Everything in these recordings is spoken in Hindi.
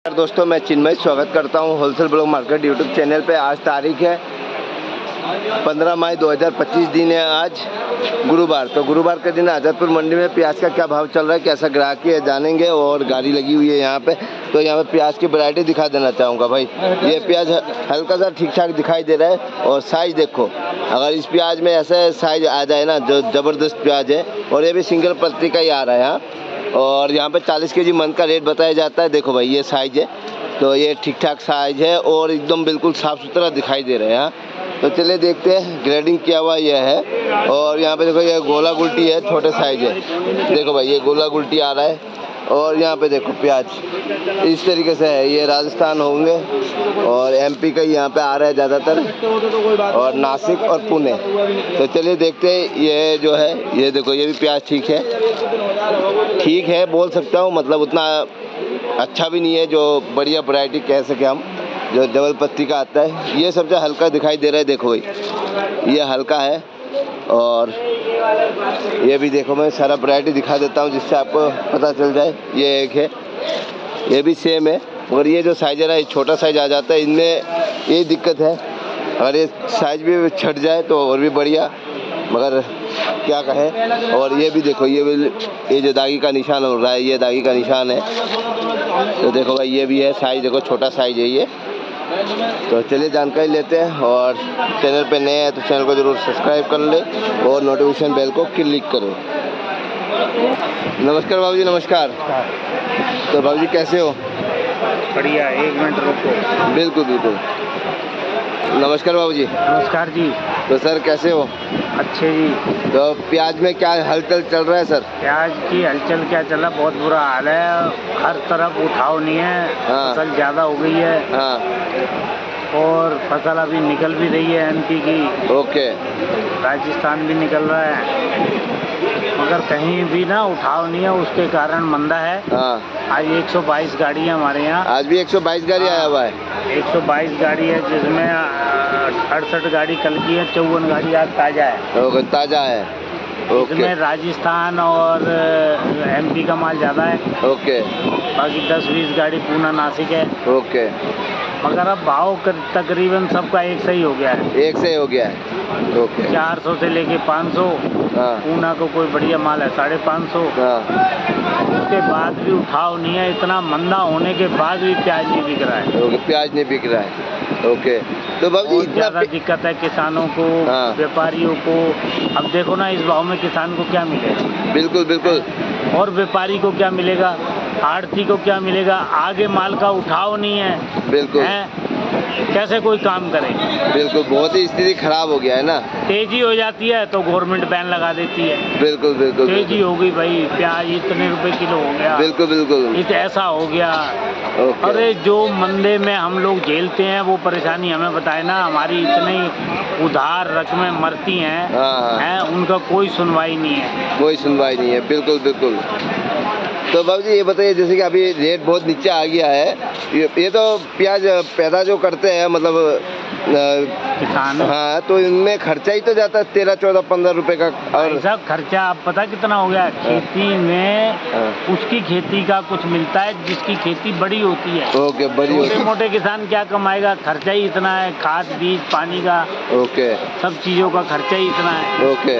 दोस्तों, मैं चिन्मय स्वागत करता हूं wholesale block market YouTube channel पे। आज तारीख है 15 मई 2025, दिन है आज गुरुवार। तो गुरुवार के दिन आज़ादपुर मंडी में प्याज का क्या भाव चल रहा है, कैसा ग्राहकी है, जानेंगे। और गाड़ी लगी हुई है यहाँ पे, तो यहाँ पे प्याज की वैरायटी दिखा देना चाहूँगा भाई। ये प्याज हल्का सा ठीक ठाक दिखाई दे रहा है और साइज़ देखो, अगर इस प्याज में ऐसा साइज़ आ जाए ना, जो ज़बरदस्त प्याज है। और ये भी सिंगल पत्ती का ही आ रहा है यहाँ। और यहाँ पे 40 केजी मन का रेट बताया जाता है। देखो भाई, ये साइज़ है, तो ये ठीक ठाक साइज़ है और एकदम बिल्कुल साफ़ सुथरा दिखाई दे रहा है यहाँ। तो चलिए देखते हैं, ग्रेडिंग किया हुआ ये है। और यहाँ पे देखो, ये गोला गुल्टी है, छोटे साइज़ है। देखो भाई, ये गोला गुल्टी आ रहा है। और यहाँ पे देखो प्याज इस तरीके से है। ये राजस्थान होंगे और एमपी का यहाँ पे आ रहा है ज़्यादातर, और नासिक और पुणे। तो चलिए देखते हैं, ये जो है, ये देखो, ये भी प्याज ठीक है बोल सकता हूँ। मतलब उतना अच्छा भी नहीं है जो बढ़िया वैरायटी कह सके हम, जो डबल पत्ती का आता है। ये सबसे हल्का दिखाई दे रहा है। देखो भाई, ये हल्का है। और ये भी देखो, मैं सारा वैरायटी दिखा देता हूँ जिससे आपको पता चल जाए। ये एक है, ये भी सेम है, मगर ये जो साइज़ है, छोटा साइज़ आ जाता है। इनमें यही दिक्कत है, अगर ये साइज़ भी छट जाए तो और भी बढ़िया, मगर क्या कहें। और ये भी देखो, ये जो दागी का निशान हो रहा है, ये दागी का निशान है। तो देखो भाई, ये भी है साइज़, देखो छोटा साइज़ है ये। तो चलिए जानकारी लेते हैं। और चैनल पे नए हैं तो चैनल को ज़रूर सब्सक्राइब कर ले और नोटिफिकेशन बेल को क्लिक करो। नमस्कार बाबू जी, नमस्कार। तो बाबू जी कैसे हो? बढ़िया, 1 मिनट रुको। बिल्कुल बिल्कुल। नमस्कार बाबू जी। नमस्कार जी। तो सर कैसे हो? अच्छे जी। तो प्याज में क्या हलचल चल रहा है सर? प्याज की हलचल क्या चल रहा, बहुत बुरा हाल है। हर तरफ उठाव नहीं है। हाँ। फसल ज़्यादा हो गई है। हाँ। और फसल अभी निकल भी रही है एमपी की। ओके। राजस्थान भी निकल रहा है, मगर कहीं भी ना उठाव नहीं है, उसके कारण मंदा है। हाँ। आज 122 गाड़ी है हमारे यहाँ। आज भी 122 गाड़ी आया हुआ है। 122 गाड़ी है, जिसमें 68 गाड़ी कल की है, 54 गाड़ी आज ताज़ा है। ओके, ताज़ा है। ओके। इसमें राजस्थान और एमपी का माल ज़्यादा है। ओके। बाकी 10-20 गाड़ी पूना नासिक है। ओके। मगर अब भाव तकरीबन सबका एक सही हो गया है। एक से हो गया है। ओके। 400 से लेके 500। हाँ। पूना को कोई बढ़िया माल है 550। हाँ। उसके बाद भी उठाव नहीं है। इतना मंदा होने के बाद भी प्याज नहीं बिक रहा है। ओके, प्याज नहीं बिक रहा है। ओके। तो बाबू इतना ज़्यादा दिक्कत है किसानों को। हाँ। व्यापारियों को। अब देखो ना, इस भाव में किसान को क्या मिलेगा? बिल्कुल बिल्कुल। और व्यापारी को क्या मिलेगा? आढ़ती को क्या मिलेगा? आगे माल का उठाव नहीं है। बिल्कुल है? कैसे कोई काम करे? बिल्कुल, बहुत ही स्थिति खराब हो गया है ना। तेजी हो जाती है तो गवर्नमेंट बैन लगा देती है। बिल्कुल बिल्कुल। तेजी हो गई भाई, प्याज इतने रुपए किलो हो गया। बिल्कुल बिल्कुल। इस ऐसा हो गया। ओके। अरे जो मंदे में हम लोग झेलते हैं वो परेशानी हमें बताए ना। हमारी इतनी उधार रकमें मरती हैं। हाँ। हैं, उनका कोई सुनवाई नहीं है। कोई सुनवाई नहीं है। बिल्कुल बिल्कुल। तो बाबू जी ये बताइए, जैसे कि अभी रेट बहुत नीचे आ गया है, ये तो प्याज पैदा जो करते हैं, मतलब किसान। हाँ, तो इनमें खर्चा ही तो जाता है 13, 14, 15 रुपए का। और सब खर्चा आप पता कितना हो गया खेती में? उसकी खेती का कुछ मिलता है जिसकी खेती बड़ी होती है। ओके, बड़ी छोटे मोटे किसान क्या कमाएगा? खर्चा ही इतना है, खाद बीज पानी का। ओके। सब चीज़ों का खर्चा ही इतना है। ओके,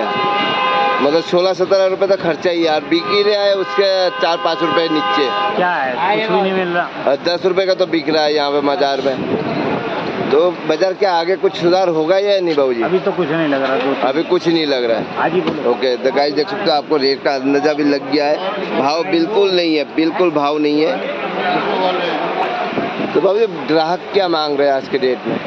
मतलब 16-17 रुपए तक खर्चा ही यार। बिक ही रहा है उसके 4-5 रुपए नीचे। क्या है, कुछ भी नहीं मिल रहा। 10 रुपए का तो बिक रहा है यहाँ पे बाजार में। तो बाजार क्या आगे कुछ सुधार होगा या नहीं बाबू जी? अभी तो कुछ नहीं लग रहा। अभी कुछ नहीं लग रहा है। आज ही बोलो। ओके। तो गाइस देख सकते हो, आपको रेट का अंदाजा भी लग गया है। भाव बिल्कुल नहीं है, बिल्कुल भाव नहीं है। तो बाबू जी ग्राहक क्या मांग रहे हैं आज के डेट में?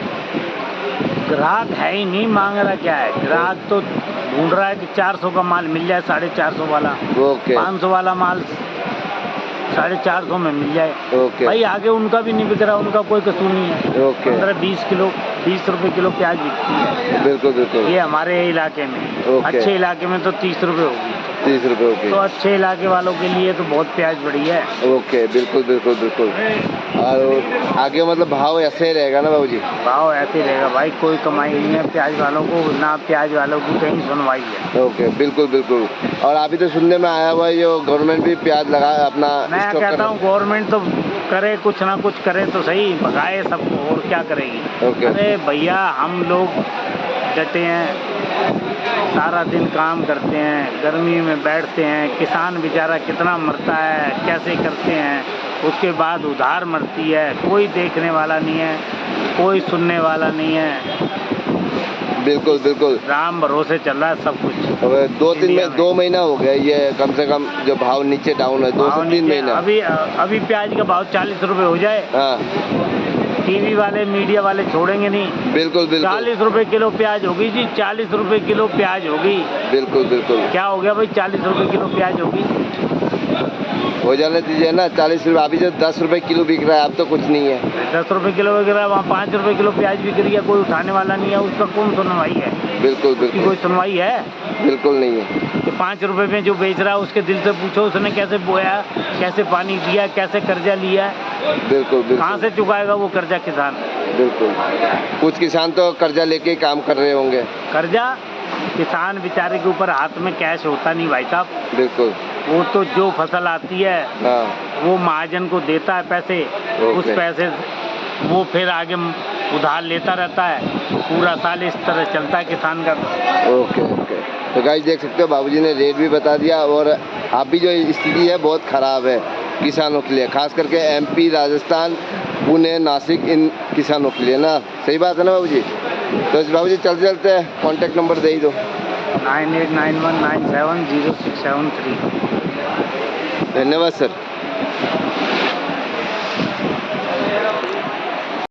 ग्राहक है ही नहीं, मांग रहा क्या है? ग्राहक तो ढूंढ रहा है कि 400 का माल मिल जाए, 450 वाला। ओके। 500 वाला माल 450 में मिल जाए। ओके। भाई आगे उनका भी नहीं बिक रहा, उनका कोई कसूर नहीं है। ओके। 15-20 किलो 20 रुपए किलो प्याज बिकती है। बिल्कुल बिल्कुल। ये हमारे इलाके में। ओके। अच्छे इलाके में तो 30 रुपए होगी। 30 रुपए। ओके। तो अच्छे इलाके वालों के लिए तो बहुत प्याज बढ़ी है। ओके, बिल्कुल बिल्कुल बिल्कुल। और आगे मतलब भाव ऐसे ही रहेगा ना बाबूजी? भाव ऐसे ही रहेगा भाई, कोई कमाई नहीं है प्याज वालों को, ना प्याज वालों की कहीं सुनवाई है। ओके, बिल्कुल बिल्कुल। और अभी तो सुनने में आया हुआ है जो गवर्नमेंट भी प्याज लगा अपना मैं स्टॉक कहता कर। हूँ गवर्नमेंट तो करे, कुछ ना कुछ करे तो सही, भगाए सबको, और क्या करेगी। ओके। अरे भैया हम लोग डटे हैं, सारा दिन काम करते हैं, गर्मी में बैठते हैं, किसान बेचारा कितना मरता है, कैसे करते हैं, उसके बाद उधार मरती है, कोई देखने वाला नहीं है, कोई सुनने वाला नहीं है। बिल्कुल बिल्कुल। राम भरोसे चल रहा है सब कुछ। अब इंडिया में 2 महीना हो गया ये कम से कम जो भाव नीचे डाउन है, 2 भाव से 3 नीचे, महीना। अभी प्याज का भाव 40 रुपए हो जाए, हाँ टीवी वाले मीडिया वाले छोड़ेंगे नहीं। बिल्कुल बिल्कुल 40 रुपए किलो प्याज होगी जी, 40 रुपए किलो प्याज होगी। बिल्कुल बिल्कुल। क्या हो गया भाई, 40 रुपए किलो प्याज होगी। हो जाने दीजिए ना 40 रुपये। अभी जो 10 रुपए किलो बिक रहा है अब तो कुछ नहीं है। 10 रुपए किलो वगैरह, वहाँ 5 रुपए किलो प्याज बिक रही है, कोई उठाने वाला नहीं है, उसका कौन सुनवाई है? बिल्कुल उसकी बिल्कुल कोई सुनवाई है? बिल्कुल नहीं है। कि 5 रुपए में जो बेच रहा है उसके दिल से पूछो, उसने कैसे बोया, कैसे पानी दिया, कैसे कर्जा लिया, बिल्कुल बिल्कुल कहाँ से चुकाएगा वो कर्जा किसान? बिल्कुल। कुछ किसान तो कर्जा लेके ही काम कर रहे होंगे। कर्जा किसान बेचारे के ऊपर हाथ में कैश होता नहीं भाई साहब। बिल्कुल। वो तो जो फसल आती है हाँ वो महाजन को देता है पैसे, उस ओके। पैसे वो फिर आगे उधार लेता रहता है, पूरा साल इस तरह चलता है किसान का। Okay okay. तो गाइस देख सकते हो बाबूजी ने रेट भी बता दिया, और अभी जो स्थिति है बहुत ख़राब है किसानों के लिए, खास करके MP, राजस्थान, पुणे, नासिक, इन किसानों के लिए ना। सही बात है ना बाबूजी? तो बाबूजी चलते चलते कॉन्टैक्ट नंबर दे ही दो। 9891970673। धन्यवाद सर।